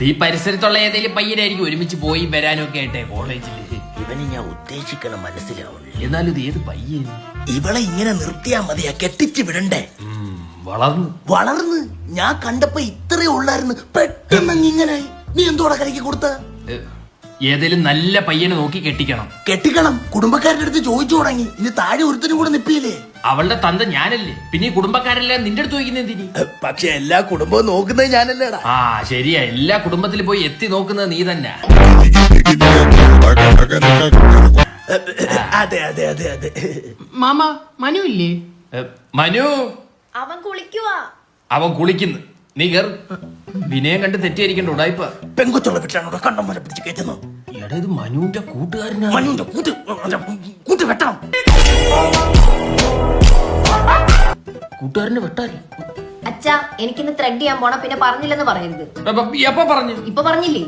ഈ പരിസരത്തുള്ള ഏതെങ്കിലും പയ്യനായിരിക്കും ഒരുമിച്ച് പോയി വരാനും ഒക്കെ ആയിട്ടെ കോളേജിൽ. ഇവന് ഞാൻ ഉദ്ദേശിക്കണ മനസ്സിലാവുള്ളൂ. എന്നാലും ഇത് ഏത് പയ്യൻ? ഇവളെ ഇങ്ങനെ നിർത്തിയാ മതിയാ, കെട്ടിച്ച് വിടണ്ടേ. വളർന്ന് ഞാൻ കണ്ടപ്പോ ഇത്രേ ഉള്ളായിരുന്നു, പെട്ടെന്ന് ഇങ്ങനായി. നീ എന്തോടെ കലക്കി കൊടുത്ത? ഏതെങ്കിലും നല്ല പയ്യനെ നോക്കി കെട്ടിക്കണം. കുടുംബക്കാരുടെ അടുത്ത് ചോദിച്ചു തുടങ്ങി. ഇനി താഴെ ഒരുത്തനും കൂടെ നിപ്പിയില്ലേ? അവളുടെ തന്ത ഞാനല്ലേ, പിന്നെ ഈ കുടുംബക്കാരെല്ലാം നിന്റെ അടുത്ത് ചോദിക്കുന്ന എന്തിനി? പക്ഷെ എല്ലാ കുടുംബവും നോക്കുന്നത് ഞാനല്ലേടാ. ആ ശരിയാ, എല്ലാ കുടുംബത്തിലും പോയി എത്തി നോക്കുന്നത് നീ തന്നെ. അതെ അതെ അതെ അതെ. മാമ മനു ഇല്ലേ? മനു അവൻ കുളിക്കുന്നു. നീ കേറ്. വിനയം കണ്ട് തെറ്റിയിരിക്കണ്ട ഉടായിപ്പ. പെങ്കൊച്ചുള്ള വീട്ടിലാണ് കണ്ടം പോലെ പിടിച്ച് കയറ്റുന്നു. എടാ ഇത് മനുവിന്റെ കൂട്ടുകാരനാ. മനുവിന്റെ കൂട്ട് വെട്ടണം. കൂട്ടുകാരനെ വെട്ടാൻ അച്ഛാ, എനിക്കിന്ന് ത്രെഡ് ചെയ്യാൻ പോണം. പിന്നെ പറഞ്ഞില്ലെന്ന് പറയരുത്. എപ്പോ പറഞ്ഞു? ഇപ്പൊ പറഞ്ഞില്ലേ?